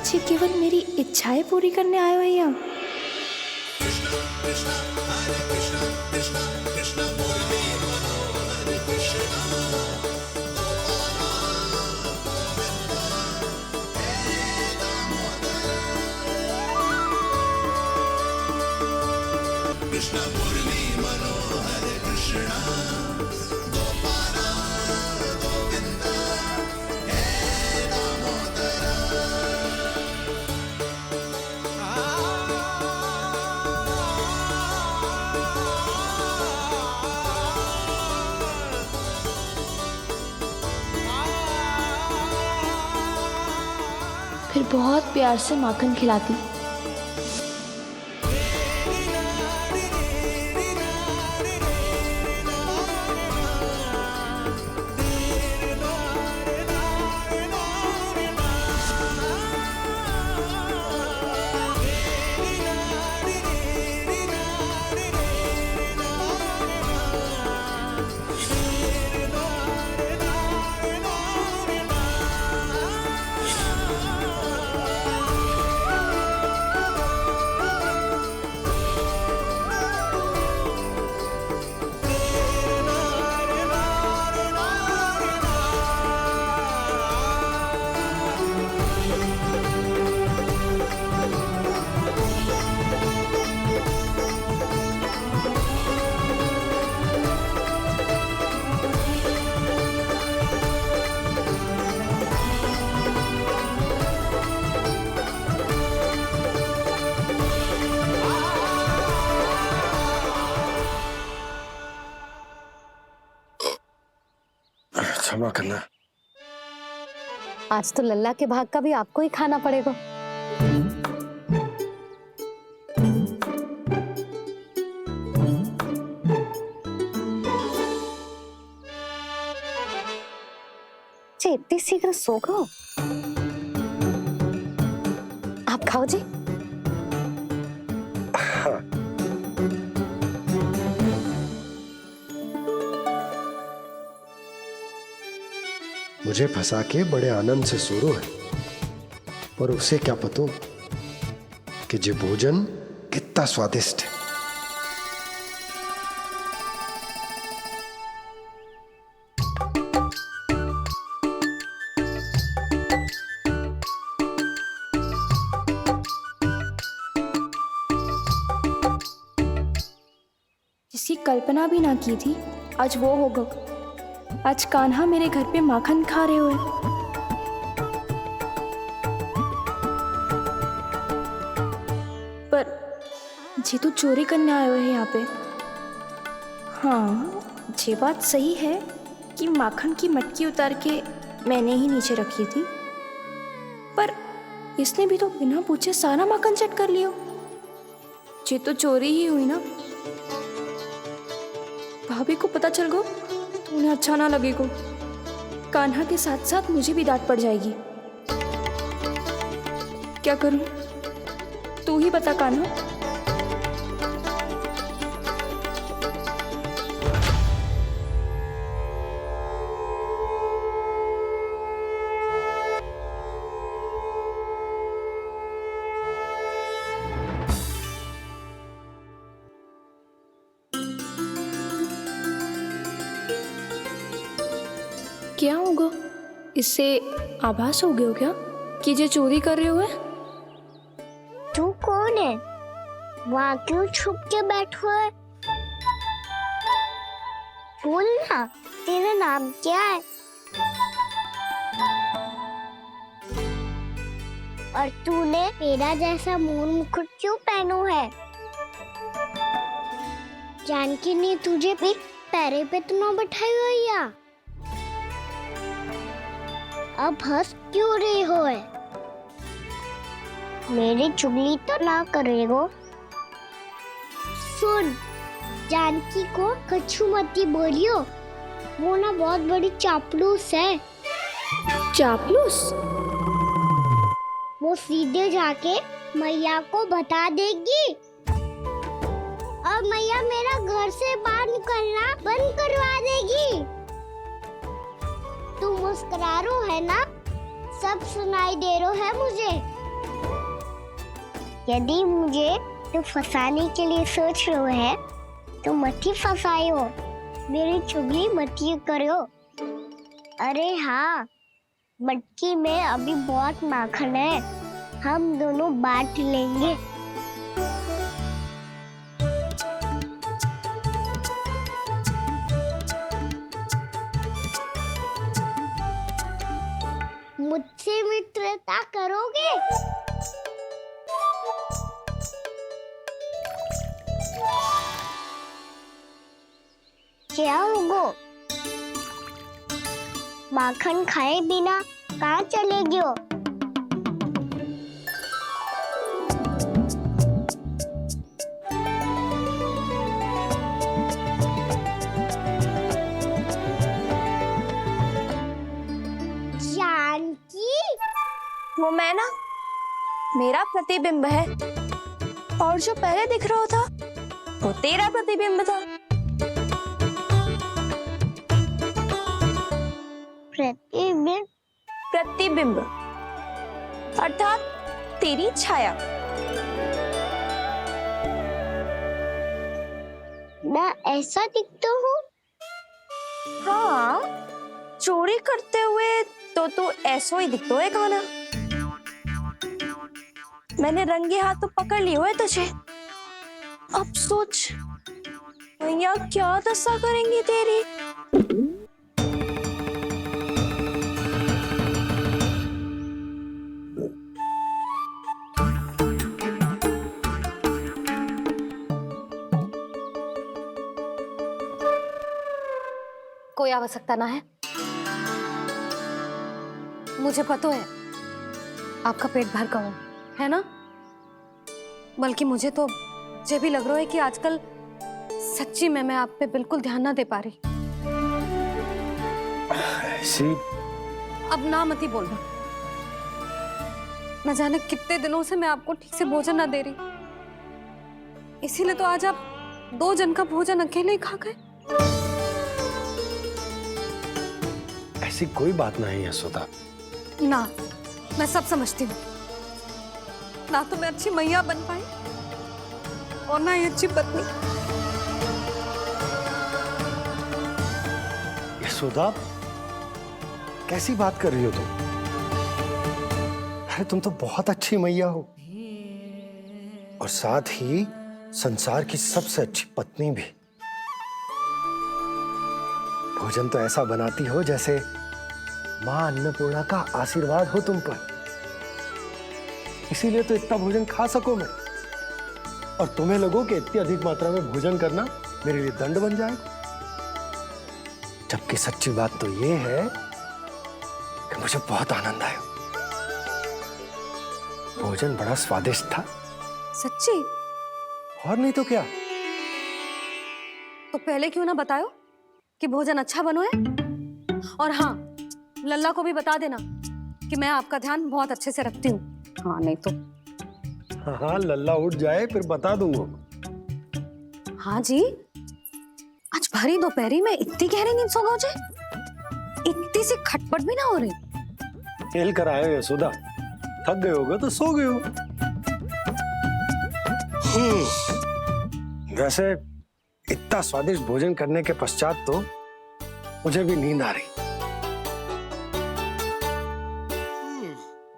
आज ये केवल मेरी इच्छाएं पूरी करने आए हो यहाँ? फिर बहुत प्यार से माखन खिलाती। क्षमा करना। आज तो लल्ला के भाग का भी आपको ही खाना पड़ेगा। जी इतनी शीघ्र सो गए? आप खाओ जी। हाँ। मुझे फंसा के बड़े आनंद से सो रहा है, पर उसे क्या पता कि ये भोजन कितना स्वादिष्ट है। जिसकी कल्पना भी ना की थी, आज वो होगा। आज कान्हा मेरे घर पे माखन खा रहे हुए। पर जी तो चोरी करने आए हुए हैं यहाँ पे। हाँ, ये बात सही है कि माखन की मटकी उतार के मैंने ही नीचे रखी थी, पर इसने भी तो बिना पूछे सारा माखन चट कर लिया। ये तो चोरी ही हुई ना। भाभी को पता चल गो तो उन्हें अच्छा ना लगेगा। कान्हा के साथ साथ मुझे भी डांट पड़ जाएगी। क्या करूं? तू ही बता कान्हा। क्या होगा? इससे आभास हो गया क्या कि ये चोरी कर रहे हुए? तू कौन है? वहाँ क्यों छुप के बैठो है? बोल ना, तेरा नाम क्या है? और तूने मेरा जैसा मोर मुकुट क्यों पहनो है? जानकी ने तुझे भी पैरे पे तो ना बैठाई हुई है। अब हंस क्यों रही हो है? मेरी चुगली तो ना करेगो। सुन, जानकी को कछु मती बोलियो, वो ना बहुत बड़ी चापलूस है। चापलूस? वो सीधे जाके मैया को बता देगी और मैया मेरा घर से बाहर निकलना बंद करवा देगी। तू मुस्कुरा रो है ना? सब सुनाई दे रो है मुझे। यदि मुझे तो फंसाने के लिए सोच रहे है तो मत ही फंसायो, मेरी चुगली मत ही करो। अरे हाँ, मटकी में अभी बहुत माखन है, हम दोनों बांट लेंगे। मुझसे मित्रता करोगे? क्या होगो? माखन खाए बिना कहाँ चले गयो? जानकी, वो मैं ना, मेरा प्रतिबिंब है, और जो पहले दिख रहा था वो तेरा प्रतिबिंब था। प्रतिबिंब? प्रतिबिंब अर्थात तेरी छाया। मैं ऐसा दिखता हूँ? हाँ, चोरी करते हुए तो तू ऐसो ही दिखतो है खाना। मैंने रंगे हाथ तो पकड़ लियो है तुझे। अब सोच भैया क्या दशा करेंगी तेरी। कोई आवश्यकता ना है, मुझे पता है आपका पेट भर गया है ना। बल्कि मुझे तो ये भी लग रहा है कि आजकल सच्ची में मैं आप पे बिल्कुल ध्यान ना दे पा रही। ऐसी अब ना मत ही बोलना, न जाने कितने दिनों से मैं आपको ठीक से भोजन ना दे रही, इसीलिए तो आज आप 2 जन का भोजन अकेले ही खा गए। ऐसी कोई बात नहीं है सुधा। ना, मैं सब समझती हूँ। ना तो मैं अच्छी मैया बन पाई और ना ही अच्छी पत्नी। ये सुधा, कैसी बात कर रही हो तुम? अरे तुम तो बहुत अच्छी मैया हो, और साथ ही संसार की सबसे अच्छी पत्नी भी। भोजन तो ऐसा बनाती हो जैसे मां अन्नपूर्णा का आशीर्वाद हो तुम पर। इसीलिए तो इतना भोजन खा सको मैं, और तुम्हें लगो कि इतनी अधिक मात्रा में भोजन करना मेरे लिए दंड बन जाएगा। जबकि सच्ची बात तो ये है कि मुझे बहुत आनंद आया। भोजन बड़ा स्वादिष्ट था। सच्ची? और नहीं तो क्या। तो पहले क्यों ना बताओ कि भोजन अच्छा बनो है। और हाँ, लल्ला को भी बता देना कि मैं आपका ध्यान बहुत अच्छे से रखती हूँ। हाँ नहीं तो। हाँ, लल्ला उठ जाए फिर बता दूंगा। हाँ जी, आज भरी दोपहरी में इतनी गहरी नींद सो गए? इतनी सी खटपट भी ना हो रही? खेल कर आए हो यशोदा, थक गए होगे तो सो गए हो। वैसे इतना स्वादिष्ट भोजन करने के पश्चात तो मुझे भी नींद आ रही।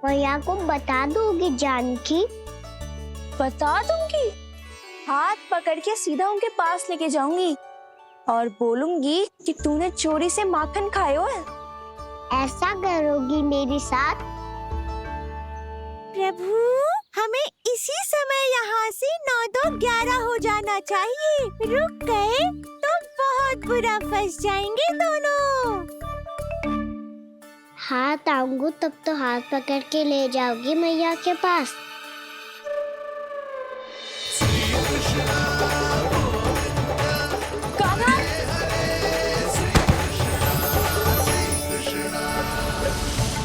भैया को बता दोगी जानकी? बता दूंगी, हाथ पकड़ के सीधा उनके पास लेके जाऊंगी और बोलूंगी कि तूने चोरी से माखन खायो है। ऐसा करोगी मेरे साथ? प्रभु, हमें इसी समय यहाँ से 9-2-11 हो जाना चाहिए। रुक गए तो बहुत बुरा फंस जाएंगे दोनों। हाथ आऊंगी तब तो हाथ पकड़ के ले जाओगी मैया के पास।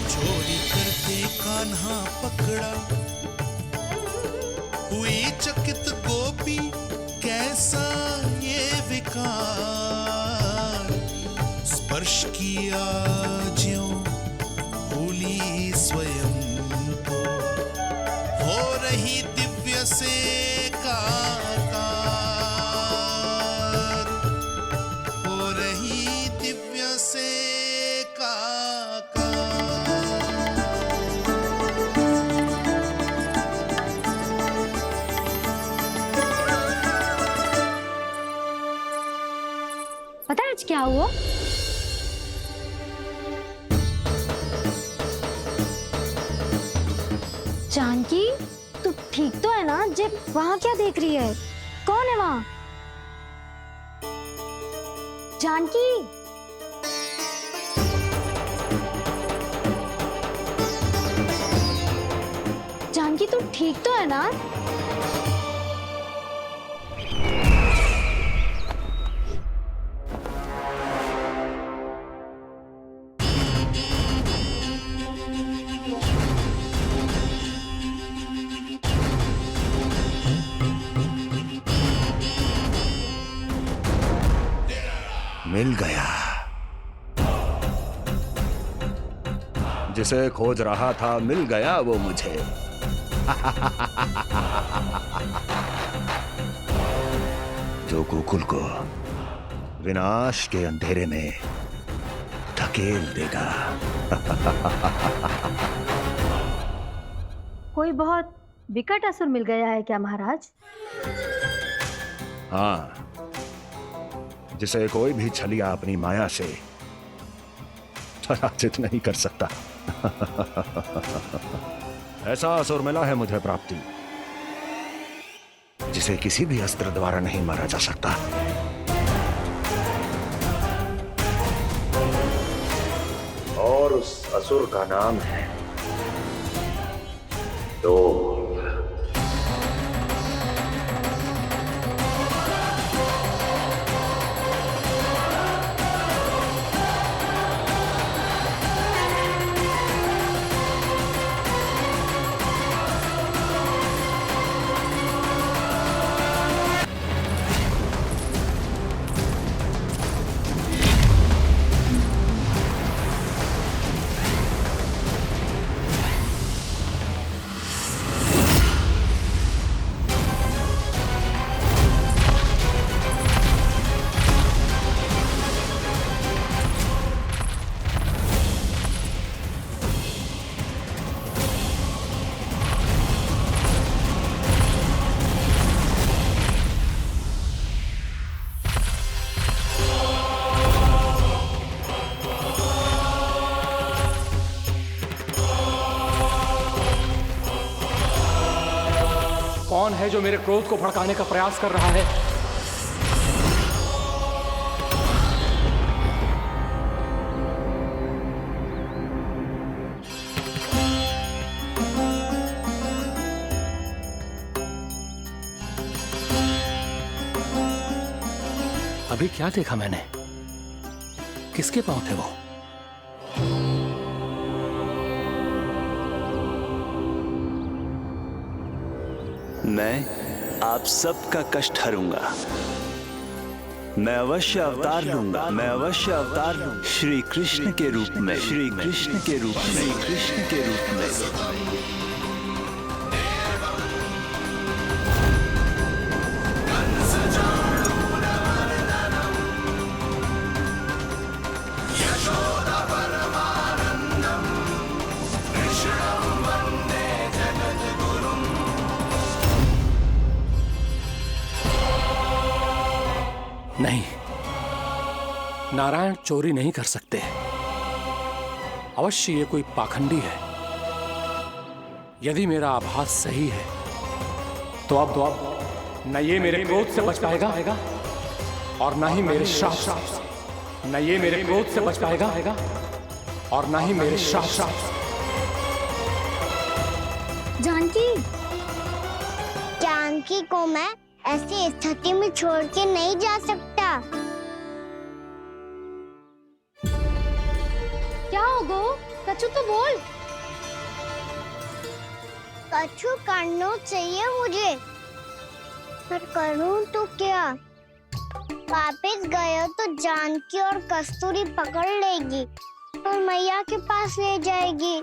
चोरी करते कान्हा पकड़ा, हुई चकित गोपी कैसा ये विकार। स्पर्श किया ज्यों भूली स्वयं को, हो रही दिव्य महाराज क्या हुआ? जानकी, तू ठीक तो है ना? जे वहां क्या देख रही है? कौन है वहां? जानकी, जानकी तू ठीक तो है ना? मिल गया। जिसे खोज रहा था मिल गया वो मुझे। जो गोकुल को विनाश के अंधेरे में धकेल देगा। कोई बहुत विकट असुर मिल गया है क्या महाराज? हाँ, जिसे कोई भी छलिया अपनी माया से पराजित नहीं कर सकता। ऐसा असुर मिला है मुझे प्राप्ति, जिसे किसी भी अस्त्र द्वारा नहीं मारा जा सकता। और उस असुर का नाम है डोल। कौन है जो मेरे क्रोध को भड़काने का प्रयास कर रहा है? अभी क्या देखा मैंने? किसके पांव थे वो? मैं आप सबका कष्ट हरूंगा। मैं अवश्य अवतार लूंगा। मैं अवश्य अवतार लूंगा। श्री कृष्ण के रूप में। श्री कृष्ण के रूप में। श्री कृष्ण के रूप में। नहीं, नारायण चोरी नहीं कर सकते। अवश्य ये कोई पाखंडी है। यदि मेरा आभास सही है तो अब न ये मेरे क्रोध से बच पाएगा और न ही मेरे श्राप से। न ये मेरे क्रोध से बच पाएगा और न ही मेरे श्राप से। जानकी, जानकी को मैं ऐसी स्थिति में छोड़ के नहीं जा सकता। क्या हो गो? कछु तो बोल। कछु करना चाहिए मुझे, पर करूं तो क्या? वापस गया तो जानकी और कस्तूरी पकड़ लेगी और मैया के पास ले जाएगी।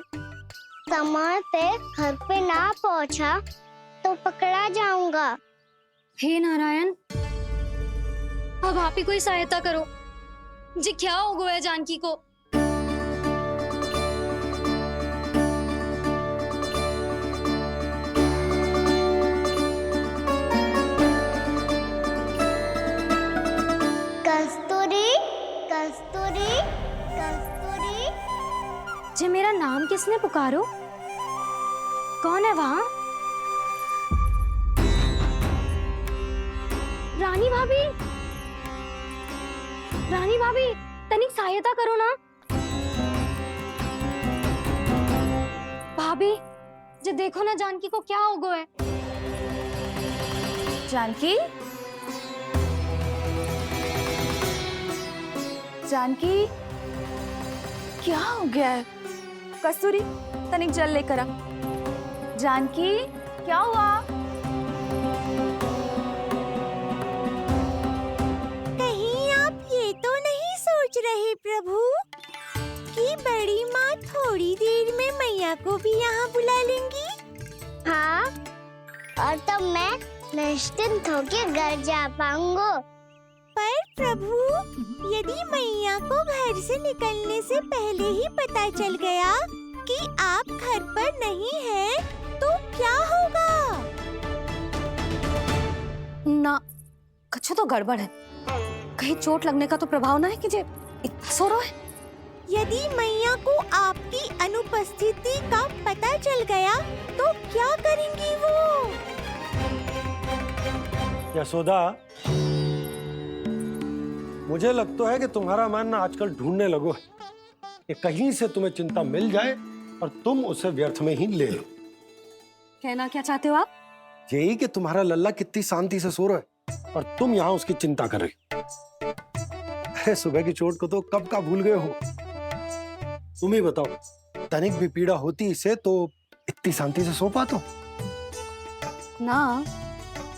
समय पे घर पे ना पहुंचा तो पकड़ा जाऊंगा। हे नारायण, अब आप ही कोई सहायता करो। जी क्या हो गया जानकी को? कस्तूरी, कस्तूरी कस्तूरी। जी मेरा नाम किसने पुकारो? कौन है वहाँ? रानी भाभी, रानी भाभी, तनिक सहायता करो ना। भाभी, जे देखो ना जानकी को क्या हो गया है। जानकी, जानकी, क्या हो गया है? कस्तूरी, तनिक जल लेकर आ। जानकी, क्या हुआ? कहीं आप ये तो नहीं सोच रहे प्रभु कि बड़ी माँ थोड़ी देर में मैया को भी यहाँ बुला लेंगी? हाँ, और तब मैं निश्चिंत होके घर जा पाऊंगा। पर प्रभु, यदि मैया को घर से निकलने से पहले ही पता चल गया कि आप घर पर नहीं हैं, तो क्या होगा? ना, कछु तो गड़बड़ है। कहीं चोट लगने का तो प्रभाव ना है कि जे इतना सो रहा है। यदि मैया को आपकी अनुपस्थिति का पता चल गया, तो क्या करेंगी वो? यशोदा, मुझे लगता है कि तुम्हारा मन आजकल ढूंढने लगो है कि कहीं से तुम्हें चिंता मिल जाए और तुम उसे व्यर्थ में ही ले लो। कहना क्या चाहते हो आप? यही कि तुम्हारा लल्ला कितनी शांति से सो रहा है और तुम यहाँ उसकी चिंता कर रही हो। अरे सुबह की चोट को तो कब का भूल गए हो। तुम ही बताओ, तनिक भी पीड़ा होती इसे तो इतनी शांति से सो पाते हो? ना।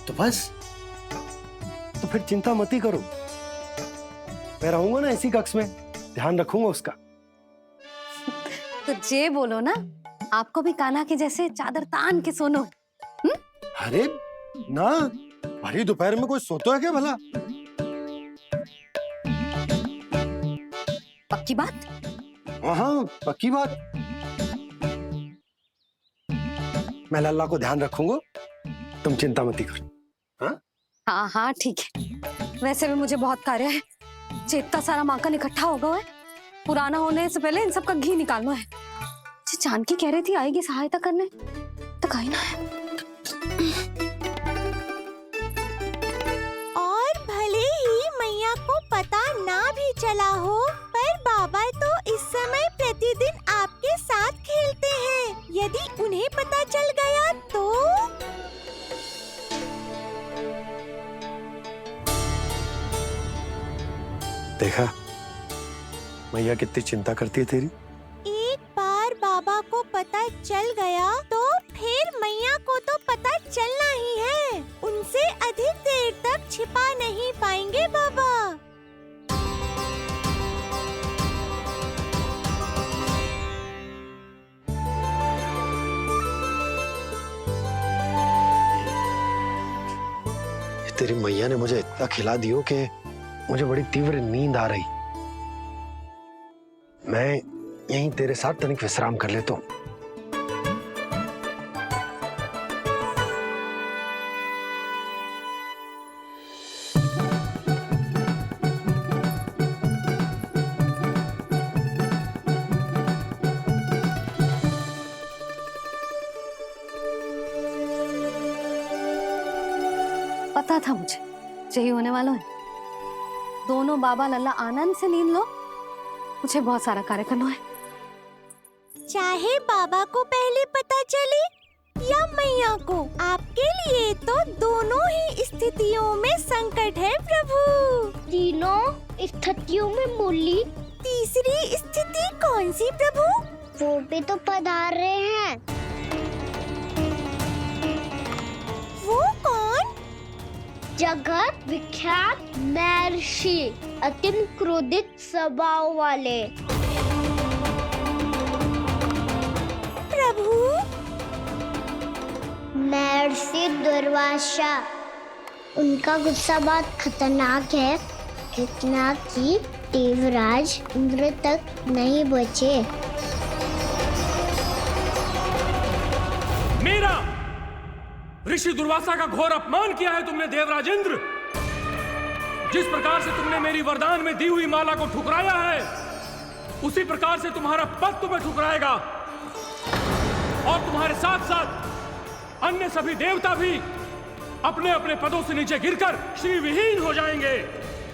तो बस, तो फिर चिंता मत ही करो। मैं रहूंगा ना इसी कक्ष में, ध्यान रखूंगा उसका। तो जे बोलो ना, आपको भी कान्हा के जैसे चादर तान के सोनो। अरे ना, भरी दोपहर में कोई सोता है क्या भला? पक्की बात? हाँ, पक्की बात। मैं लल्ला को ध्यान रखूंगा, तुम चिंता मत ही करो। हाँ हाँ हाँ, ठीक है। वैसे भी मुझे बहुत कार्य है। इतना सारा माखन इकट्ठा होगा है, पुराना होने से पहले इन सब का घी निकालना है। जानकी कह रही थी आएगी सहायता करने, तो कहीं ना है। और भले ही मैया को पता ना भी चला हो, पर बाबा तो इस समय प्रतिदिन आपके साथ खेलते हैं। यदि उन्हें पता चल गया तो? देखा मैया कितनी चिंता करती है तेरी। एक बार बाबा को पता चल गया तो फिर मैया को तो पता चलना ही है। उनसे अधिक देर तक छिपा नहीं पाएंगे बाबा। तेरी मैया ने मुझे इतना खिला दियो कि मुझे बड़ी तीव्र नींद आ रही। मैं यहीं तेरे साथ तनिक विश्राम कर लेता हूँ। पता था मुझे यही होने वाला है। दोनों बाबा लल्ला आनंद से नींद लो, मुझे बहुत सारा कार्य करना है। चाहे बाबा को पहले पता चले या मैया को, आपके लिए तो दोनों ही स्थितियों में संकट है प्रभु। तीनों स्थितियों में बोली, तीसरी स्थिति कौन सी प्रभु? वो भी तो पधार रहे हैं। वो कौन? जगत विख्यात महर्षि, अत्यंत क्रोधित स्वभाव वाले। प्रभु, महर्षि दुर्वासा। उनका गुस्सा बहुत खतरनाक है, इतना कि देवराज इंद्र तक नहीं बचे। मीरा, ऋषि दुर्वासा का घोर अपमान किया है तुमने देवराज इंद्र। जिस प्रकार से तुमने मेरी वरदान में दी हुई माला को ठुकराया है, उसी प्रकार से तुम्हारा पद तुम्हें ठुकराएगा और तुम्हारे साथ साथ अन्य सभी देवता भी अपने अपने पदों से नीचे गिरकर श्री विहीन हो जाएंगे।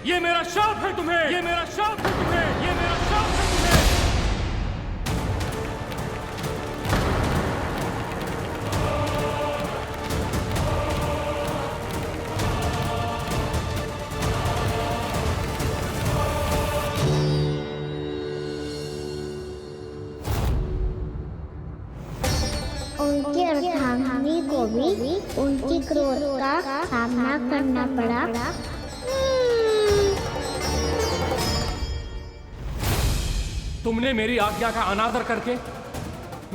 ये मेरा शाप है तुम्हें, ये मेरा शाप है तुम्हें, ये मेरा शाप है तुम्हें। उनकी अर्धांगिनी को भी उनकी क्रोध का सामना करना पड़ा। तुमने मेरी आज्ञा का अनादर करके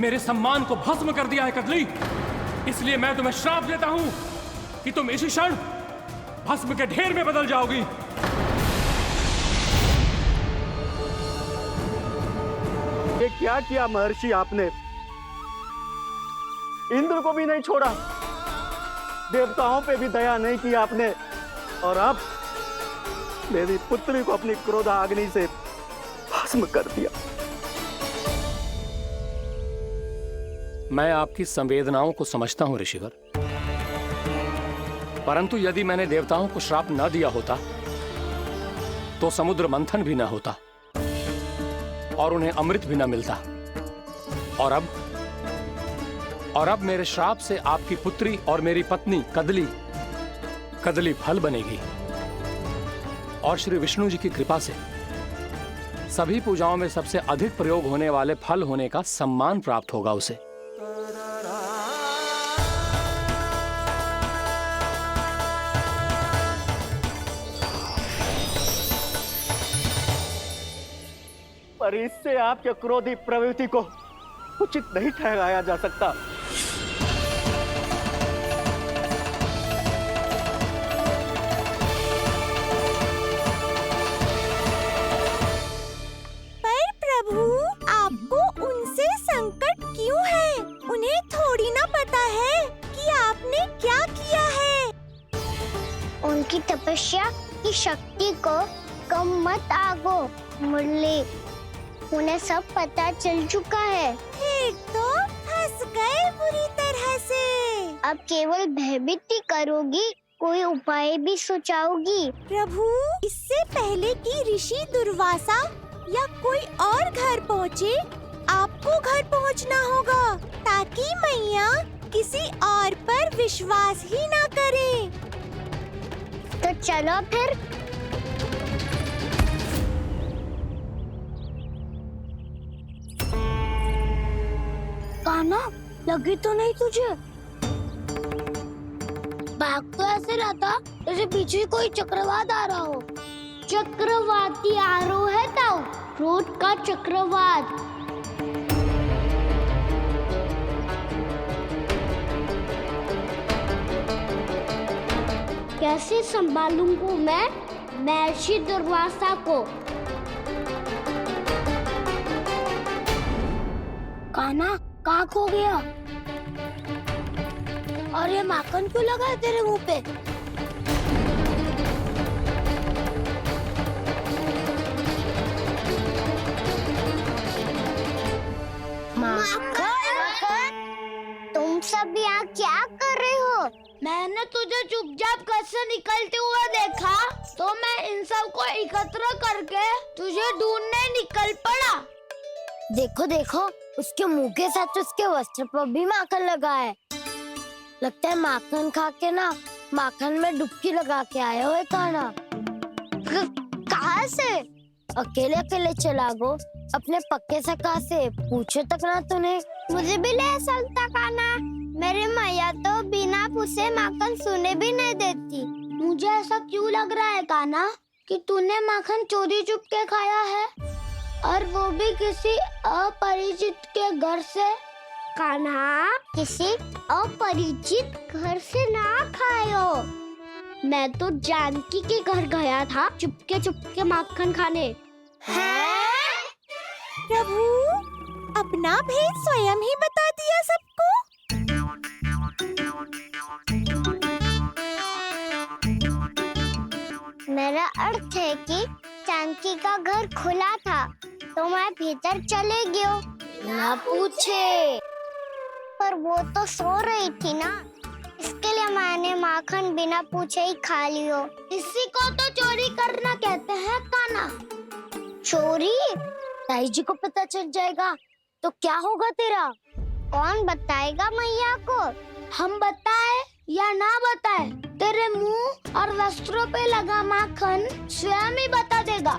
मेरे सम्मान को भस्म कर दिया है कदली, इसलिए मैं तुम्हें श्राप देता हूं कि तुम इसी क्षण भस्म के ढेर में बदल जाओगी। ये क्या किया महर्षि आपने? इंद्र को भी नहीं छोड़ा, देवताओं पे भी दया नहीं की आपने, और अब मेरी पुत्री को अपनी क्रोधाग्नि से भस्म कर दिया। मैं आपकी संवेदनाओं को समझता हूं ऋषिवर, परंतु यदि मैंने देवताओं को श्राप न दिया होता तो समुद्र मंथन भी न होता और उन्हें अमृत भी न मिलता। और अब मेरे श्राप से आपकी पुत्री और मेरी पत्नी कदली फल बनेगी, और श्री विष्णु जी की कृपा से सभी पूजाओं में सबसे अधिक प्रयोग होने वाले फल होने का सम्मान प्राप्त होगा उसे। पर इससे आपके क्रोधी प्रवृत्ति को उचित नहीं ठहराया जा सकता। पर प्रभु, आपको उनसे संकट क्यों है? उन्हें थोड़ी ना पता है कि आपने क्या किया है। उनकी तपस्या की शक्ति को कम मत आगो मुरली, उन्हें सब पता चल चुका है। फिर तो फंस गए बुरी तरह से। अब केवल भयभीत ही करोगी, कोई उपाय भी सोचाओगी? प्रभु, इससे पहले कि ऋषि दुर्वासा या कोई और घर पहुँचे, आपको घर पहुँचना होगा, ताकि मैया किसी और पर विश्वास ही ना करे। तो चलो फिर। कान्हा, लगी तो नहीं तुझे? भाग तो ऐसे रहा था जैसे पीछे कोई चक्रवात आ रहा हो। चक्रवाती आरो है ताऊ, क्रोध का चक्रवात। कैसे संभालूंगा मैं महर्षि दुर्वासा को? कान्हा, कहाँ खो गया? और ये माखन क्यों लगा है तेरे मुंह पे? माखन? तुम सब यहाँ क्या कर रहे हो? मैंने तुझे चुपचाप घर से निकलते हुए देखा, तो मैं इन सब को एकत्र करके तुझे ढूंढने निकल पड़ा। देखो देखो, उसके मुंह के साथ उसके वस्त्र पर भी माखन लगा है। लगता है माखन खा के ना माखन में डुबकी लगा के आए हो कान्हा। कहाँ से? अकेले अकेले चला गो, अपने पक्के सखा से पूछो तक ना तूने। मुझे भी ले चलता कान्हा, मेरी मैया तो बिना पूछे माखन सुने भी नहीं देती। मुझे ऐसा क्यों लग रहा है कान्हा कि तूने माखन चोरी चुप के खाया है, और वो भी किसी अपरिचित के घर से? कान्हा, किसी अपरिचित घर से ना खायो। मैं तो जानकी के घर गया था चुपके माखन खाने। हैं? प्रभु, अपना भेद स्वयं ही बता दिया सबको। मेरा अर्थ है कि चांकी का घर खुला था तो मैं भीतर चले गयो। ना पूछे। पर वो तो सो रही थी ना, इसके लिए मैंने माखन बिना पूछे ही खा लियो। इसी को तो चोरी करना कहते हैं कान्हा। चोरी? ताई जी को पता चल जाएगा तो क्या होगा तेरा? कौन बताएगा मैया को? हम बताए या ना बताए, तेरे मुंह और वस्त्रों पे लगा माखन स्वयं ही बता देगा।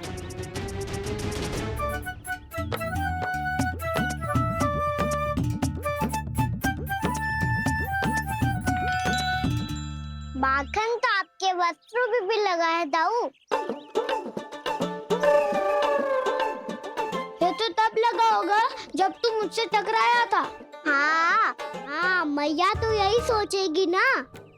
माखन तो आपके वस्त्रों पे भी लगा है दाऊ। ये तो तब लगा होगा जब तू मुझसे टकराया था। हाँ, मैया तो यही सोचेगी ना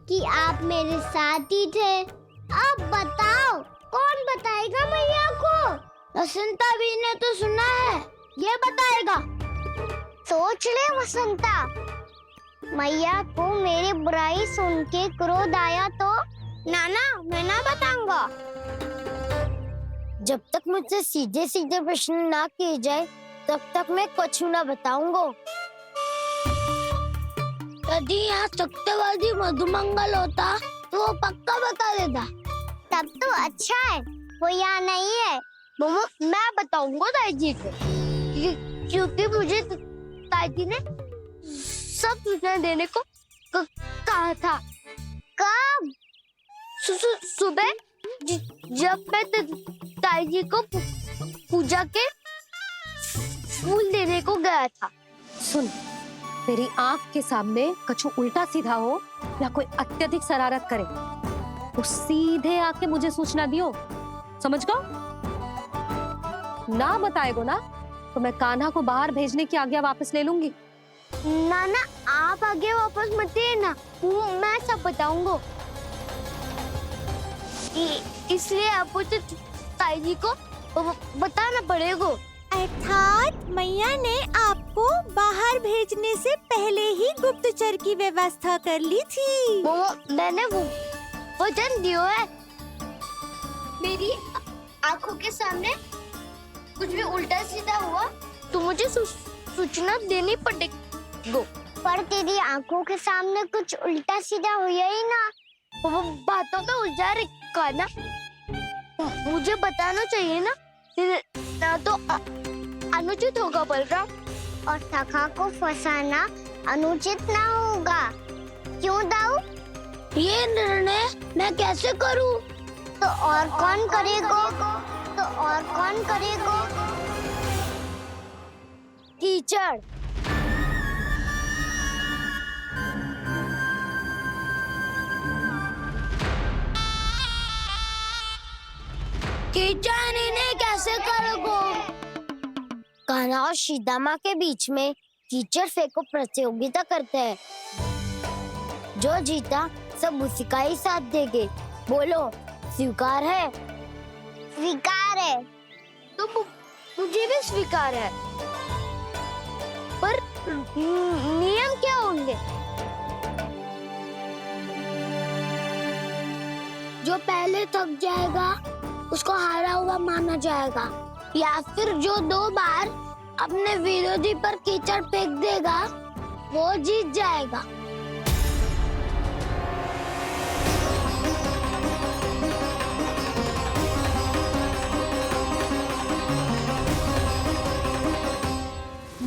कि आप मेरे साथ ही थे। अब बताओ कौन बताएगा मैया को? वसंता भी ने तो सुना है, ये बताएगा। सोच ले वसंता, मैया को मेरी बुराई सुन के क्रोध आया तो नाना मैं ना बताऊंगा। जब तक मुझसे सीधे सीधे प्रश्न ना किए जाए तब तक मैं कुछ ना बताऊंगा। यदि यहाँ सत्यवादी मधुमंगल होता तो वो पक्का बता देता। तब तो अच्छा है वो यहाँ नहीं है। मैं बताऊंगा ताई जी को, क्योंकि मुझे ताई जी ने सब सूचना देने को कहा था। कब? सुबह जब मैं ताई जी को पूजा के फूल देने को गया था। सुन, तेरी आंख के सामने कछु उल्टा सीधा हो या कोई अत्यधिक शरारत करे तो सीधे आके मुझे सूचना दियो, समझ गो? ना बताएगो ना तो मैं कान्हा को बाहर भेजने की आज्ञा वापस ले लूंगी। नाना आप आगे वापस मत देना, मैं सब बताऊंगा। इसलिए आपको तो ताई जी को बताना पड़ेगा। अर्थात मैया ने आपको बाहर भेजने से पहले ही गुप्तचर की व्यवस्था कर ली थी। मैंने वचन दिया है। मेरी आंखों के सामने कुछ भी उल्टा सीधा हुआ तो मुझे सूचना देनी पड़ेगी। पर तेरी आंखों के सामने कुछ उल्टा सीधा हुआ ही ना, वो बातों में उलझा रखा ना, मुझे बताना चाहिए ना तो अनुचित होगा बलराम। और सखा को फंसाना अनुचित ना होगा, क्यों दाऊ? ये निर्णय मैं कैसे करूं? तो और कौन करेगा? कीचड़। कीचड़ इन्हें कैसे करोगे? कान्हा और सीता के बीच में कीचड़ फेंको प्रतियोगिता करते हैं। जो जीता सब उसी का ही साथ देंगे। बोलो स्वीकार है? स्वीकार है। तो मुझे भी स्वीकार है। पर नियम क्या होंगे? जो पहले थक जाएगा उसको हारा हुआ माना जाएगा, या फिर जो 2 बार अपने विरोधी पर कीचड़ फेंक देगा वो जीत जाएगा।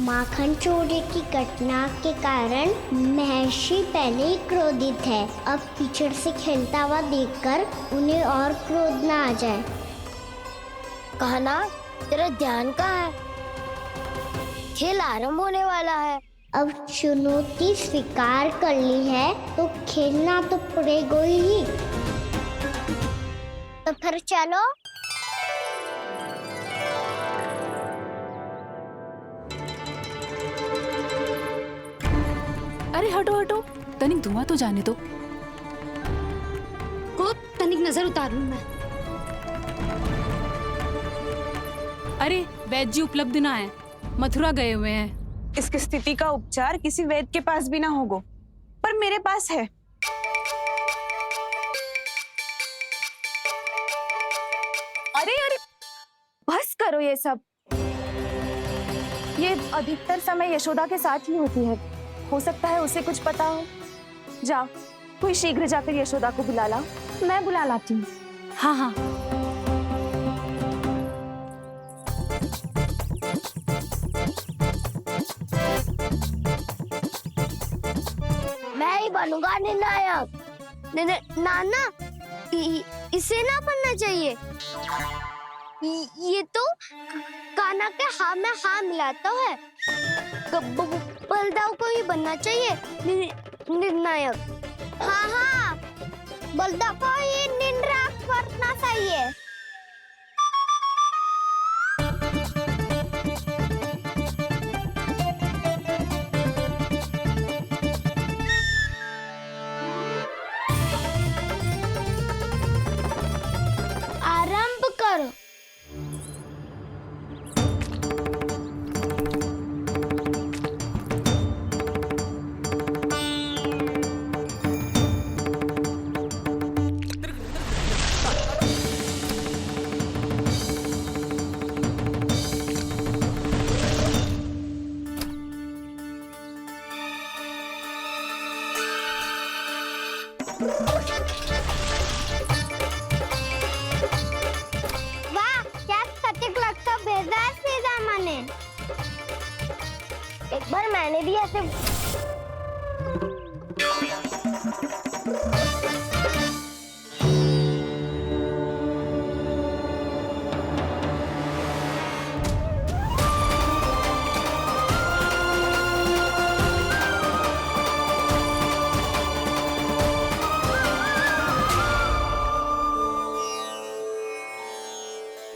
माखन चोरी की घटना के कारण महर्षि पहले ही क्रोधित है। अब कीचड़ से खेलता हुआ देखकर उन्हें और क्रोध ना आ जाए। कान्हा, तेरा ध्यान कहाँ है? खेल आरंभ होने वाला है। अब चुनौती स्वीकार कर ली है तो खेलना तो पड़ेगा ही। तो फिर चलो। अरे हटो हटो, तनिक धुआं तो जाने दो। को तनिक नजर उतार लूं मैं। अरे वैद्य जी उपलब्ध ना है, मथुरा गए हुए हैं। इसकी स्थिति का उपचार किसी वैद्य के पास भी ना होगा, पर मेरे पास है। हो ये सब? ये अधिकतर समय यशोदा के साथ ही होती है। हो सकता है उसे कुछ पता हो। जा, कोई शीघ्र जाकर यशोदा को बुला ला। मैं बुला लाती हूँ। हाँ हाँ। मैं ही बनूंगा निर्णायक। नाना, इसे ना बनना चाहिए। ये तो कान्हा के हाँ में हाँ मिलाता है। बलदाव को ही बनना चाहिए निर्णायक। हाँ हाँ, बलदाव को ही निर्णायक बनना चाहिए। आरंभ करो। वाह, क्या सटीक लगता भेजा है सीधा मैंने। एक बार मैंने भी ऐसे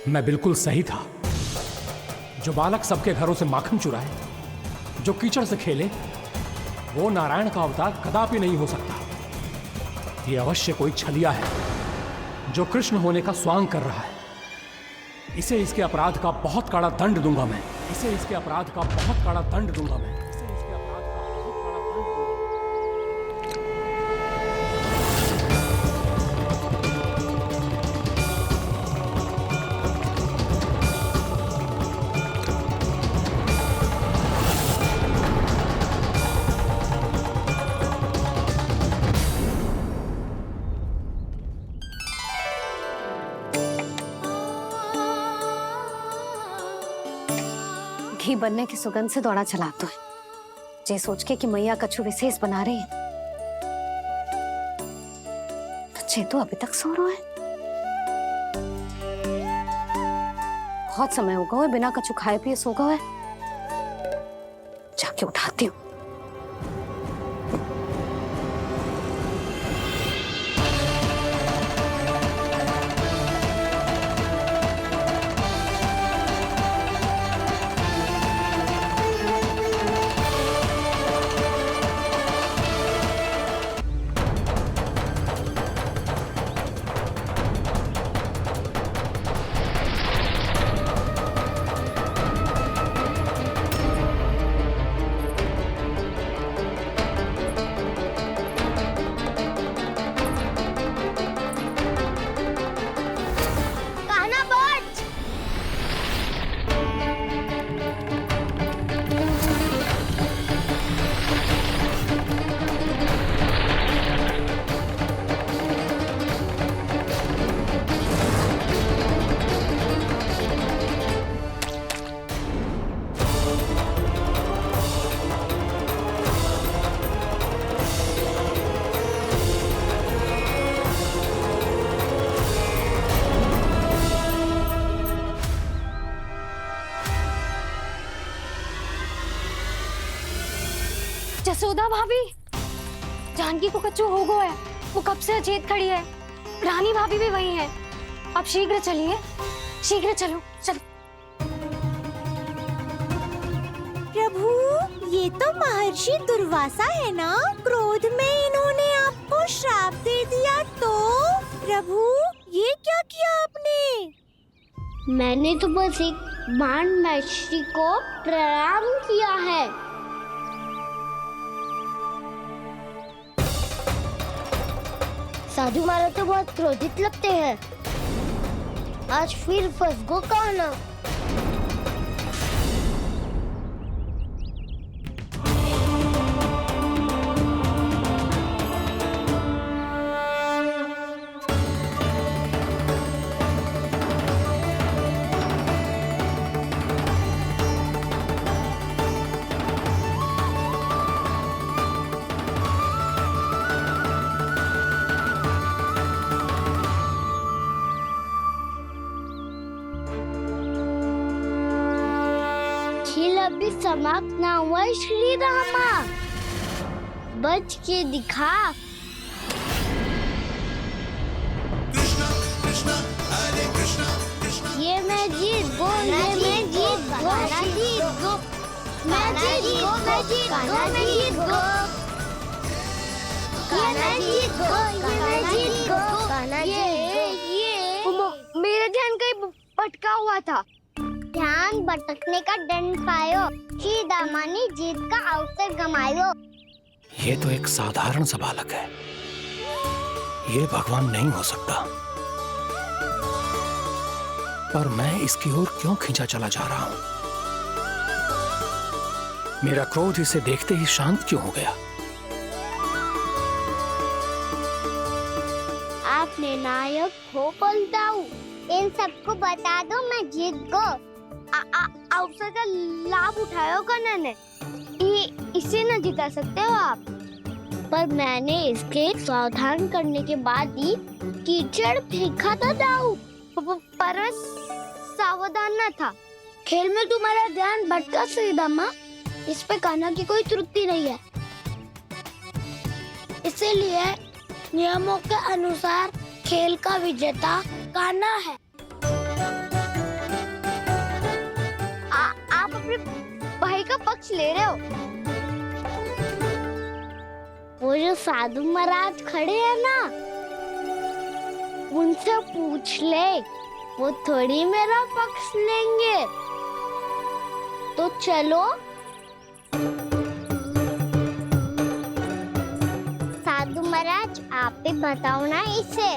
मैं बिल्कुल सही था। जो बालक सबके घरों से माखन चुराए, जो कीचड़ से खेले, वो नारायण का अवतार कदापि नहीं हो सकता। ये अवश्य कोई छलिया है जो कृष्ण होने का स्वांग कर रहा है। इसे इसके अपराध का बहुत कड़ा दंड दूंगा मैं। इसे इसके अपराध का बहुत कड़ा दंड दूंगा मैं। इसे इसके अपराध का बहुत कड़ा दंड दूंगा। घी बनने की सुगंध से दौड़ा चला तो है, जे सोच के कि मैया कछु विशेष बना रही है। तो चे तो अभी तक सो रहा है। बहुत समय हो गया है, बिना कछु खाए पिए सो गया है। जाके उठाती हूँ। जसोदा भाभी, जानकी को कच्चू हो गया है। वो कब से अचेत खड़ी है। रानी भाभी भी वही है। आप शीघ्र चलिए, शीघ्र चलो। चल। प्रभु, ये तो महर्षि दुर्वासा है ना? क्रोध में इन्होंने आपको श्राप दे दिया तो? प्रभु, ये क्या किया आपने? मैंने तो बस एक बाण महर्षि को प्रणाम किया है। साधु महाराज तो बहुत क्रोधित लगते हैं। आज फिर फंस गो कान्हा। खेल अभी समाप्त ना हुआ है श्री रामा, बच के दिखा। कृष्णा कृष्णा हरे कृष्णा कृष्णा। ये मैं जीत गो, ये मैं जीत गो, जीत गो, मैं जीत गो, मैं जीत गो, मैं जीत गो, ये मैं जीत गो, ये मैं जीत गो, ये मेरा ध्यान कहीं भटका हुआ था। ध्यान भटकने का दंड पायो, श्री दामा ने जीत का अवसर गमायो। ये तो एक साधारण सा बालक है, ये भगवान नहीं हो सकता। पर मैं इसकी ओर क्यों खींचा चला जा रहा हूं? मेरा क्रोध इसे देखते ही शांत क्यों हो गया? आपने नायक हो पलटाऊ, इन सबको बता दो मैं जीत गो। अवसर का लाभ उठायो कन्ना ने, इसे न जिता सकते हो आप। पर मैंने इसके सावधान करने के बाद ही कीचड़ फेंका था दाऊ, पर सावधान न था। खेल में तुम्हारा ध्यान भटका श्रीदामा, इस पे कान्हा की कोई त्रुटि नहीं है। इसीलिए नियमों के अनुसार खेल का विजेता कान्हा है। आप अपने भाई का पक्ष ले रहे हो। वो जो साधु महाराज खड़े हैं ना, उनसे पूछ ले, वो थोड़ी मेरा पक्ष लेंगे। तो चलो। साधु महाराज आप भी बताओ ना इसे,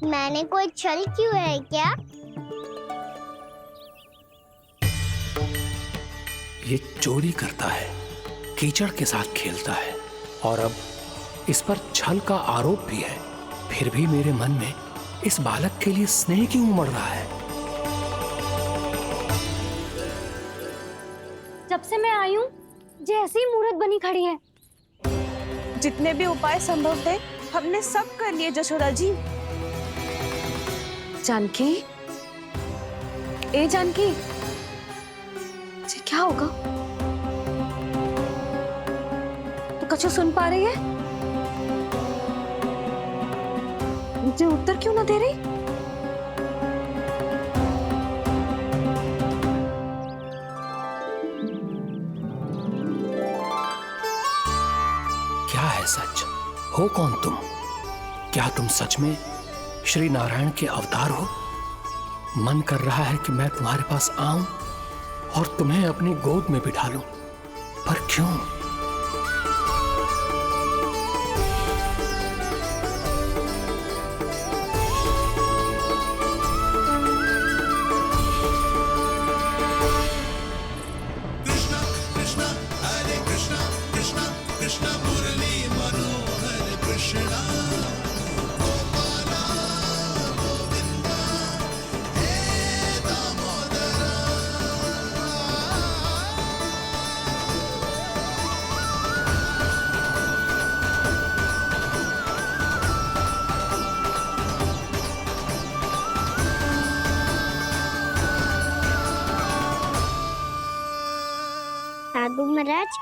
मैंने कोई छल क्यों है क्या? ये चोरी करता है, कीचड़ के साथ खेलता है, और अब इस पर छल का आरोप भी है। फिर भी मेरे मन में इस बालक के लिए स्नेह क्यों उमड़ रहा है? जब से मैं आई हूँ जैसी मूर्त बनी खड़ी है। जितने भी उपाय संभव थे हमने सब कर लिए जशोदा जी। जानकी, ए जानकी, जी क्या होगा? तो कछु सुन पा रही है? मुझे उत्तर क्यों ना दे रही? क्या है सच? हो कौन तुम? क्या तुम सच में श्री नारायण के अवतार हो? मन कर रहा है कि मैं तुम्हारे पास आऊं और तुम्हें अपनी गोद में बिठा लूं, पर क्यों? कृष्णा कृष्णा हरे कृष्णा कृष्णा कृष्णा मुरली मनोहर कृष्णा गोपाला गोविंदा हे दामोदरा। साधु महाराज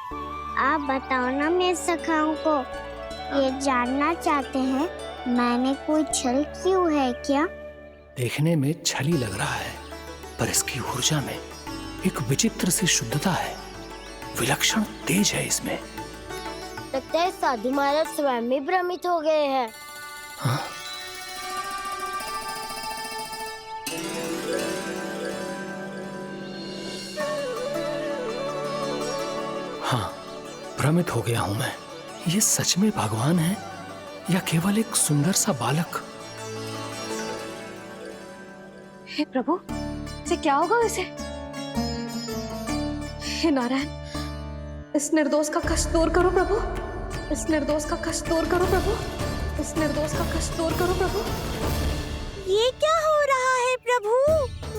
आप बताओ ना मेरे सखाओं को, ये जानना चाहते हैं मैंने कोई छल क्यों है क्या? देखने में छली लग रहा है, पर इसकी ऊर्जा में एक विचित्र सी शुद्धता है, विलक्षण तेज है इसमें। लगता है साधु महाराज स्वयं ही भ्रमित हो गए हैं। हाँ? हाँ, भ्रमित हो गया हूं मैं। ये सच में भगवान है या केवल एक सुंदर सा बालक? हे प्रभु, इसे क्या होगा इसे? हे नारायण, इस निर्दोष का कष्ट दूर करो प्रभु, इस निर्दोष का कष्ट दूर करो प्रभु, इस निर्दोष का कष्ट दूर करो प्रभु। ये क्या हो रहा है प्रभु?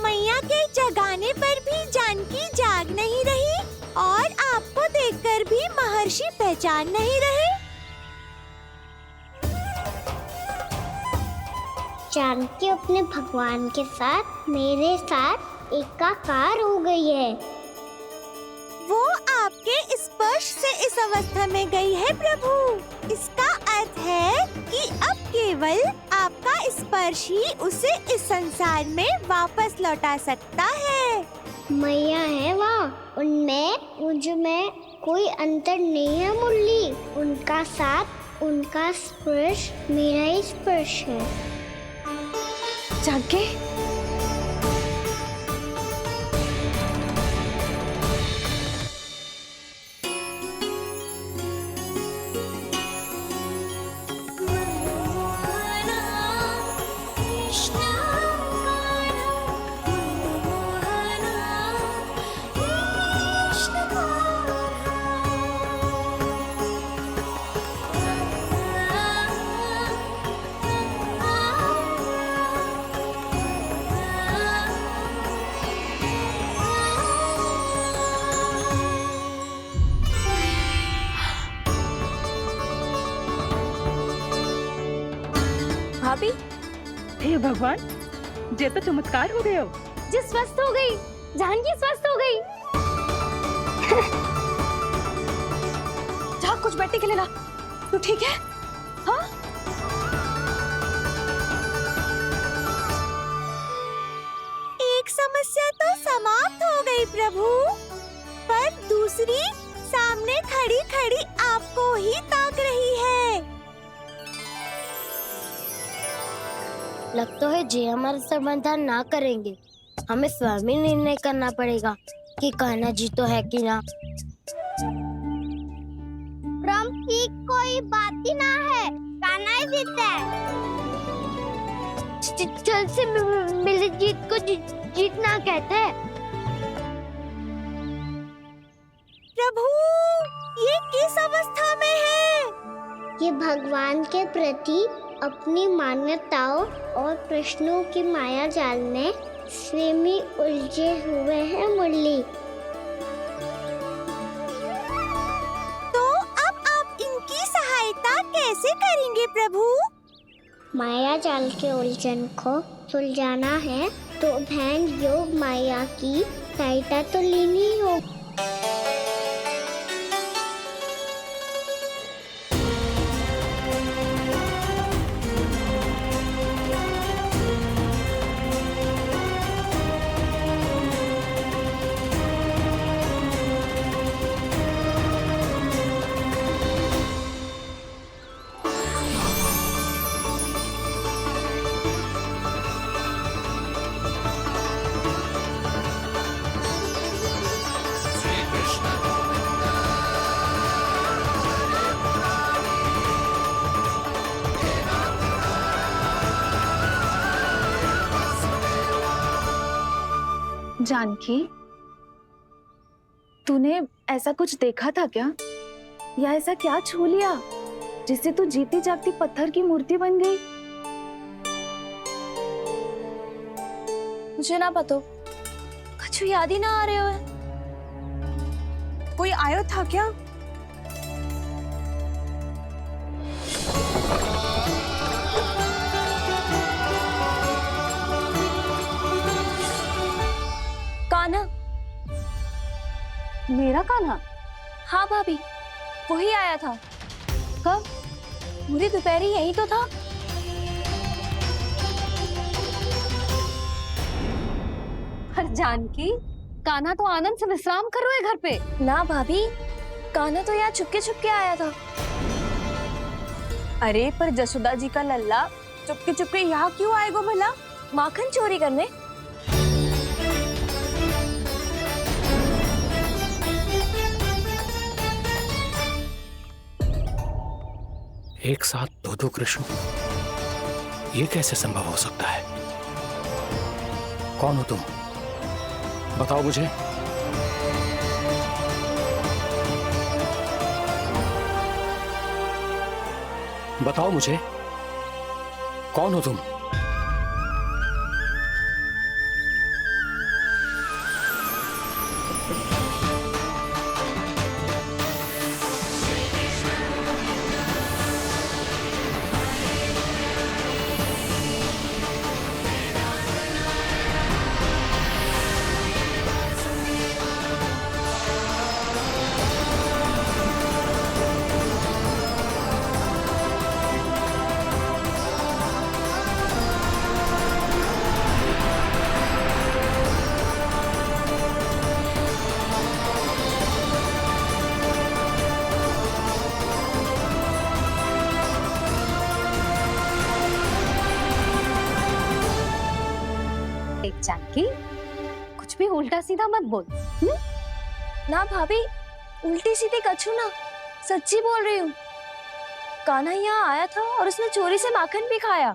मैया के जगाने पर भी जानकी जाग नहीं रही और आपको देखकर भी महर्षि पहचान नहीं रहे। जानकी अपने भगवान के साथ मेरे साथ एकाकार हो गई है। वो आपके स्पर्श से इस अवस्था में गई है प्रभु। इसका अर्थ है कि अब केवल आपका स्पर्श ही उसे इस संसार में वापस लौटा सकता है। मैया है वहाँ, उनमें मुझ में कोई अंतर नहीं है मुरली। उनका साथ, उनका स्पर्श मेरा ही स्पर्श है। जानकी, भाभी, हे भगवान, ये तो चमत्कार हो गया। जी स्वस्थ हो गई, जानकी स्वस्थ हो गई। जा कुछ बैठने के लिए ला। तू ठीक है? हाँ? एक समस्या तो समाप्त हो गई प्रभु, पर दूसरी सामने खड़ी खड़ी आपको ही ताक रही है। लगता है जी हमारा समाधान ना करेंगे। हमें स्वयं ही निर्णय करना पड़ेगा कि कान्हा जी तो है कि ना। ब्रह्म की कोई बात ही ना है, कान्हा ही जीता है। चल से मिली जीत को जीतना कहते हैं। प्रभु, ये किस अवस्था में है? ये भगवान के प्रति अपनी मान्यताओं और प्रश्नों की माया जाल में स्वयं ही उलझे हुए हैं मुरली। तो अब आप इनकी सहायता कैसे करेंगे प्रभु? माया जाल के उलझन को सुलझाना है तो बहन योग माया की सहायता तो लेनी ही होगी। जानकी, तूने ऐसा कुछ देखा था क्या? या ऐसा क्या छू लिया जिससे तू जीती जागती पत्थर की मूर्ति बन गई? मुझे ना पता, कुछ याद ही ना आ रहे हो। कोई आयो था क्या? कान्हा। मेरा कान्हा? हाँ भाभी, वही आया था। कब? पूरी दोपहर ही यही तो था। पर जानकी, कान्हा तो आनंद से विश्राम कर रहा है घर पे। ना भाभी, कान्हा तो यहाँ छुपके छुपके आया था। अरे पर जसोदा जी का लल्ला चुपके चुपके यहाँ क्यों आएगा भला? माखन चोरी करने। एक साथ दो कृष्ण, ये कैसे संभव हो सकता है? कौन हो तुम? बताओ मुझे। बताओ मुझे, कौन हो तुम? उल्टा सीधा मत बोल। ना भाभी, उल्टी सीधी कछू ना, सच्ची बोल रही हूँ। कान्हा यहाँ आया था और उसने चोरी से माखन भी खाया।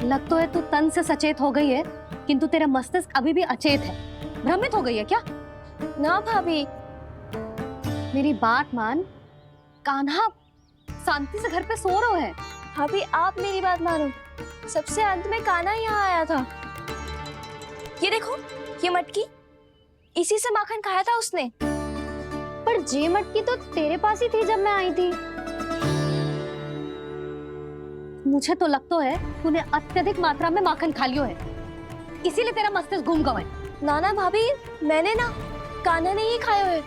लग तो है तू तन से सचेत हो गई है, किंतु तेरा मस्तिष्क अभी भी अचेत है। भ्रमित हो गई है क्या? ना भाभी। मेरी बात मान, कान्हा शांति से घर पे सो रहा है। भाभी आप मेरी बात मानो, सबसे अंत में कान्हा यहाँ आया था। ये देखो, ये मटकी, इसी से माखन खाया था उसने। पर जे मटकी तो तेरे पास ही थी जब मैं आई थी। मुझे तो लगता है तूने अत्यधिक मात्रा में माखन खा लियो है, इसीलिए तेरा मस्तिष्क घूम गया है। नाना भाभी, मैंने ना, कान्हा ने ही खाया है,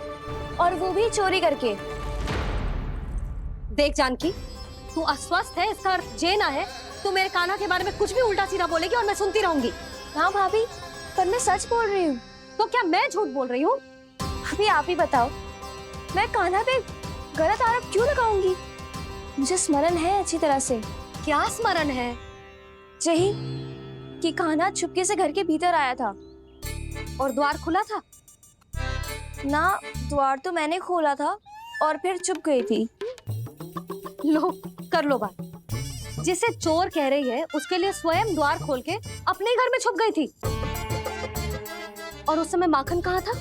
और वो भी चोरी करके। देख जानकी, तू अस्वस्थ है, इसका अर्थ जे ना है तू मेरे कान्हा के बारे में कुछ भी उल्टा सीधा बोलेगी और मैं सुनती रहूंगी। हाँ भाभी, पर मैं सच बोल रही हूँ। तो क्या मैं झूठ बोल रही हूँ? भाभी आप ही बताओ, मैं कान्हा पे गलत आरोप क्यों लगाऊंगी? मुझे स्मरण है अच्छी तरह से। क्या स्मरण है? यही कि कान्हा चुपके से घर के भीतर आया था। और द्वार खुला था? ना, द्वार तो मैंने खोला था और फिर चुप गई थी। लो, कर लो बात। जिसे चोर कह रही है उसके लिए स्वयं द्वार खोल के अपने घर में छुप गई थी। और उस समय माखन कहाँ था?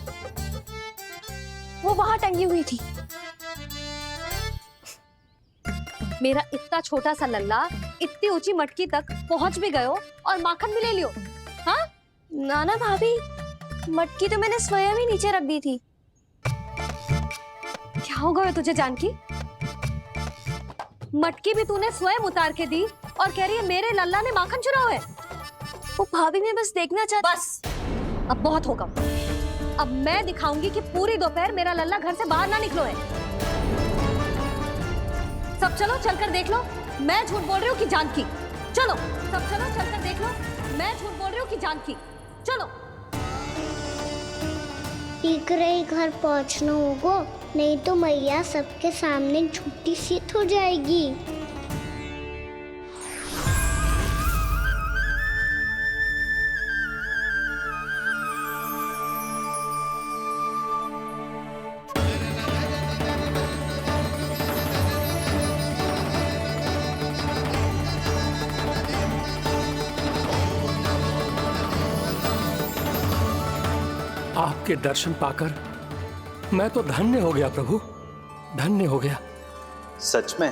वो वहां टंगी हुई थी। मेरा इतना छोटा सा लल्ला इतनी ऊंची मटकी तक पहुंच भी गयो और माखन भी ले लियो। हाँ? नाना भाभी, मटकी तो मैंने स्वयं ही नीचे रख दी थी। क्या हो गया तुझे जानकी? मटकी भी तूने स्वयं उतार के दी और कह रही है मेरे लल्ला ने माखन चुराया है। वो भाभी मैं बस देखना चाहती। बस, अब बहुत होगा। अब मैं दिखाऊंगी कि पूरी दोपहर मेरा लल्ला घर से बाहर ना निकलो है। सब चलो, चलकर देख लो मैं झूठ बोल रही हूँ कि जानकी। चलो सब चलो, चलकर देख लो मैं झूठ बोल रही हूँ कि जानकी। चलो। शीघ्र ही घर पहुंचना होगा, नहीं तो मैया सबके सामने झूठी सिद्ध हो जाएगी। आपके दर्शन पाकर मैं तो धन्य हो गया प्रभु, धन्य हो गया। सच में?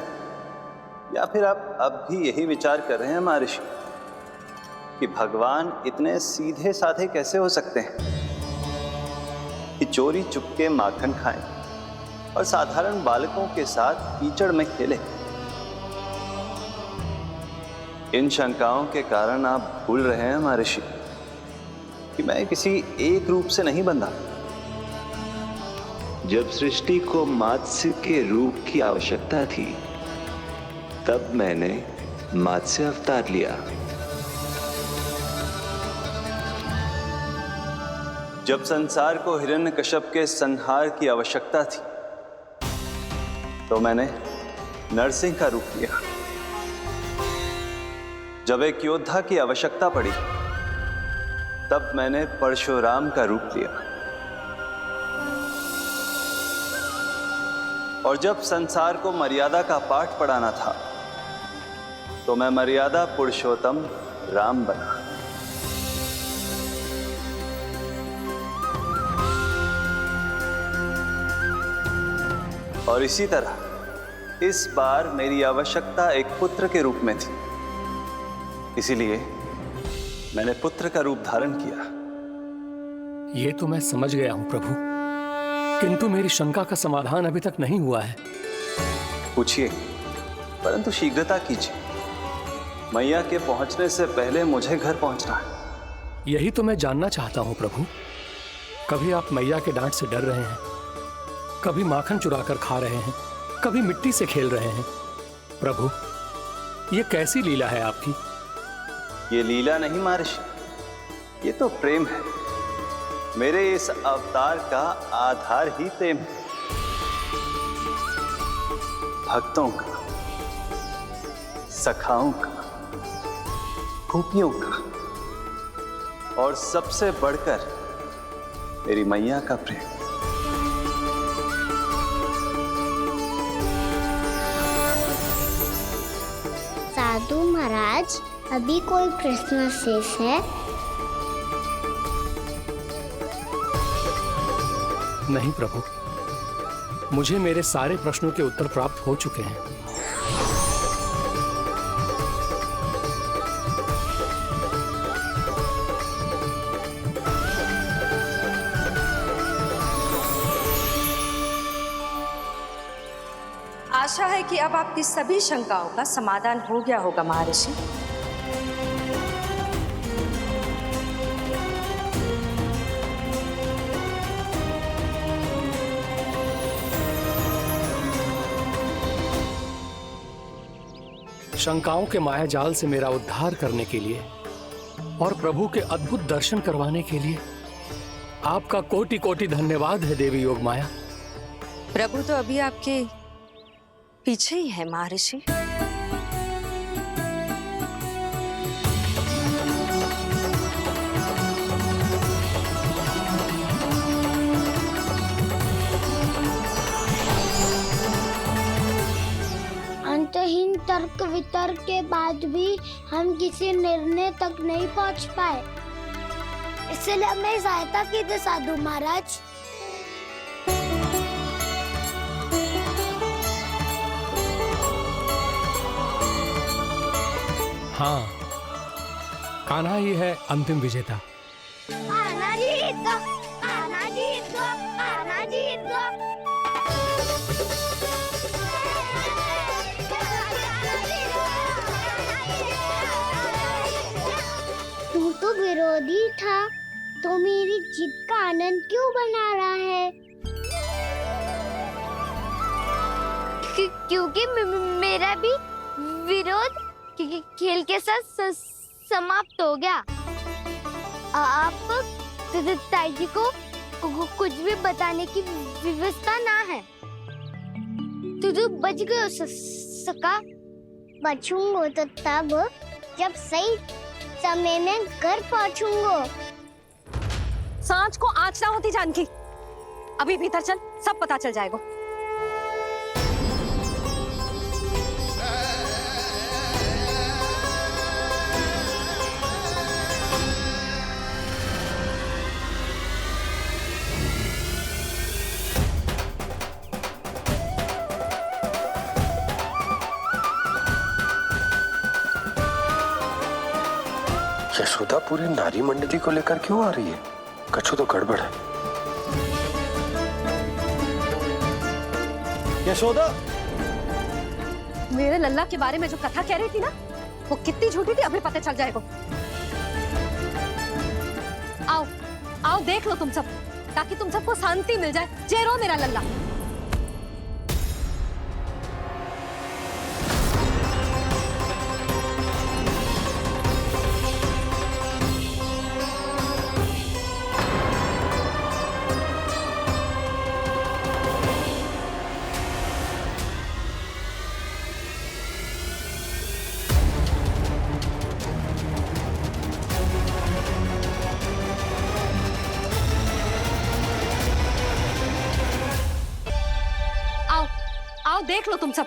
या फिर आप अब भी यही विचार कर रहे हैं महर्षि कि भगवान इतने सीधे साधे कैसे हो सकते हैं कि चोरी चुपके माखन खाएं और साधारण बालकों के साथ कीचड़ में खेले? इन शंकाओं के कारण आप भूल रहे हैं महर्षि कि मैं किसी एक रूप से नहीं बंधा। जब सृष्टि को मत्स्य के रूप की आवश्यकता थी तब मैंने मत्स्य अवतार लिया। जब संसार को हिरण्यकश्यप के संहार की आवश्यकता थी तो मैंने नरसिंह का रूप लिया। जब एक योद्धा की आवश्यकता पड़ी तब मैंने परशुराम का रूप लिया। और जब संसार को मर्यादा का पाठ पढ़ाना था तो मैं मर्यादा पुरुषोत्तम राम बना। और इसी तरह इस बार मेरी आवश्यकता एक पुत्र के रूप में थी, इसीलिए मैंने पुत्र का रूप धारण किया। ये तो मैं समझ गया हूं प्रभु, किंतु मेरी शंका का समाधान अभी तक नहीं हुआ है। पूछिए, परंतु शीघ्रता कीजिए। मैया के पहुंचने से पहले मुझे घर पहुंचना है। यही तो मैं जानना चाहता हूं प्रभु। कभी आप मैया के डांट से डर रहे हैं, कभी माखन चुराकर खा रहे हैं, कभी मिट्टी से खेल रहे हैं। प्रभु, ये कैसी लीला है आपकी? ये लीला नहीं महर्षि, ये तो प्रेम है। मेरे इस अवतार का आधार ही प्रेम है। भक्तों का, सखाओं का, गोपियों का, और सबसे बढ़कर मेरी मैया का प्रेम। साधु महाराज, अभी कोई प्रश्न शेष है? नहीं प्रभु, मुझे मेरे सारे प्रश्नों के उत्तर प्राप्त हो चुके हैं। आशा है कि अब आपकी सभी शंकाओं का समाधान हो गया होगा महर्षि। शंकाओं के मायाजाल से मेरा उद्धार करने के लिए और प्रभु के अद्भुत दर्शन करवाने के लिए आपका कोटि कोटि धन्यवाद है देवी योग माया। प्रभु तो अभी आपके पीछे ही है महर्षि। अंतहीन तर्क वितर्क के बाद भी हम किसी निर्णय तक नहीं पहुंच पाए, इसलिए हमें सहायता कीजिए साधु महाराज। हाँ, कान्हा ही है अंतिम विजेता। कान्हा जीत गया, कान्हा जीत गया, कान्हा जीत गया। तू तो विरोधी था, तो मेरी जीत का आनंद क्यों बना रहा है? क्योंकि मेरा भी विरोध खेल के साथ समाप्त हो गया। आप ताई जी को कुछ भी बताने की व्यवस्था ना है। तू बच गयो सका। बचूंगो तो तब जब सही समय में घर पहुंचूंगो। सांच को आँच ना होती जानकी। अभी भीतर चल, सब पता चल जाएगा। यशोदा पूरी नारी मंडली को लेकर क्यों आ रही है? कछु तो गड़बड़ है। यशोदा, मेरे लल्ला के बारे में जो कथा कह रही थी ना, वो कितनी झूठी थी अभी पता चल जाएगा। आओ आओ देख लो तुम सब, ताकि तुम सबको शांति मिल जाए। जे रो मेरा लल्ला। आओ देख लो तुम सब,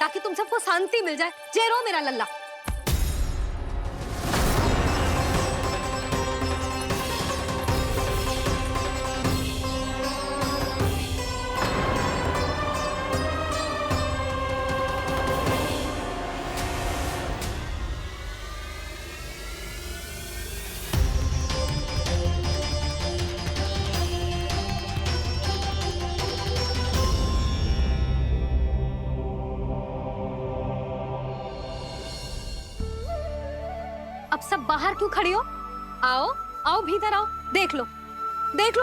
ताकि तुम सबको शांति मिल जाए। जे रो मेरा लल्ला। अब सब बाहर क्यों खड़ी हो? आओ आओ भीतर आओ, देख लो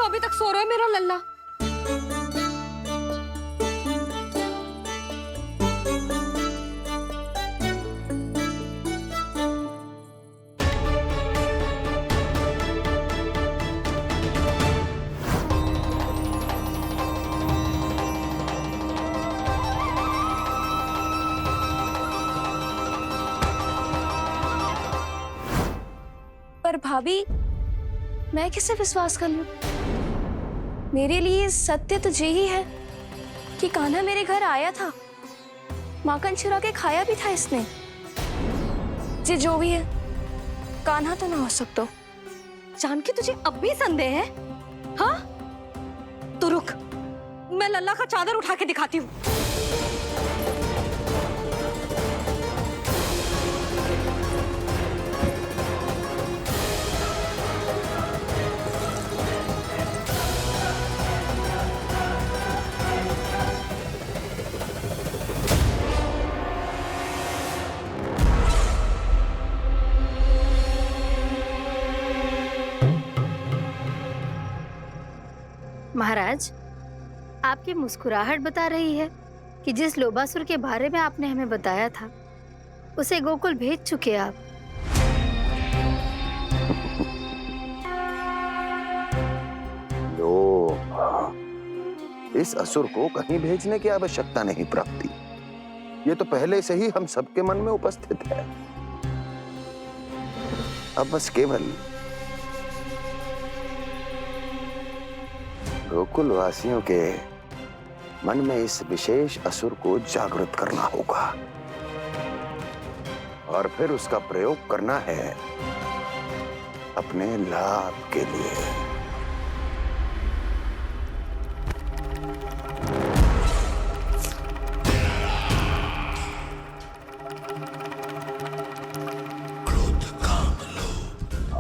अभी तक सो रहा है मेरा लल्ला। पर भाभी, मैं किसे विश्वास कर लूं? मेरे लिए सत्य तो यही है कि कान्हा मेरे घर आया था, माखन चुरा के खाया भी था इसने। जे जो भी है, कान्हा तो ना हो सकता। जानकी तुझे अब भी संदेह है? हाँ तो रुक, मैं लल्ला का चादर उठा के दिखाती हूँ। महाराज, आपकी मुस्कुराहट बता रही है कि जिस लोबासुर के बारे में आपने हमें बताया था उसे गोकुल भेज चुके आप। लोभ, इस असुर को कहीं भेजने की आवश्यकता नहीं प्राप्ति। ये तो पहले से ही हम सबके मन में उपस्थित है। अब बस केवल गोकुल वासियों के मन में इस विशेष असुर को जागृत करना होगा और फिर उसका प्रयोग करना है अपने लाभ के लिए।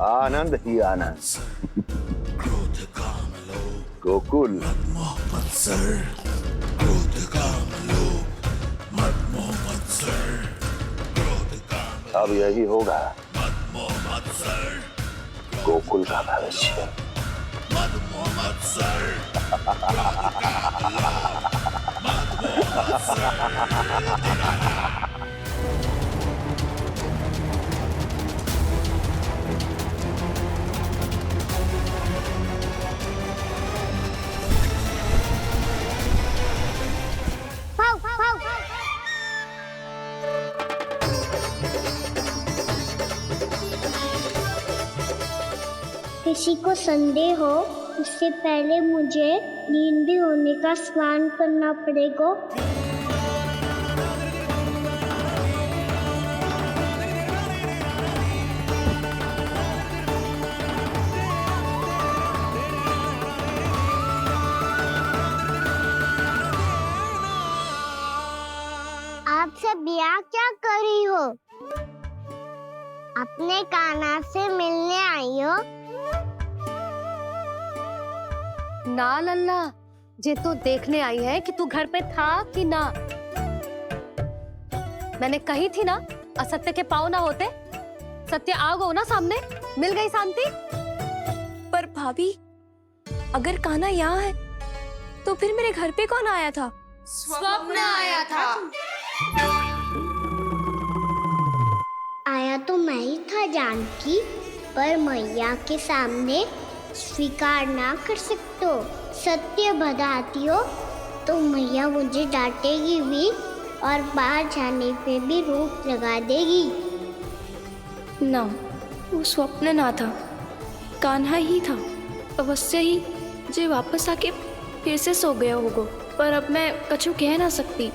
आनंद ही आनंद। गोकुल अब यही होगा गोकुल का भविष्य। किसी को संदेह हो उससे पहले मुझे नींद भी होने का स्नान करना पड़ेगा। आप सब यहाँ क्या कर रही हो? अपने कान्हा से मिलने आई हो? ना लल्ला, जे तो देखने आई है कि तू घर पे था कि ना। मैंने कही थी ना, असत्य के पांव ना होते। सत्य आ गो ना सामने, मिल गई शांति। पर भाभी, अगर कान्हा यहाँ है तो फिर मेरे घर पे कौन आया था? स्वप्न आया था। आया तो मैं ही था जानकी, पर मैया के सामने स्वीकार ना कर सकते हो। सत्य बताती हो तो मैया मुझे डांटेगी भी और बाहर जाने पे भी रोक लगा देगी। ना, वो स्वप्न ना था, कान्हा ही था। अवश्य ही जे वापस आके फिर से सो गया होगा, पर अब मैं कछु कह ना सकती।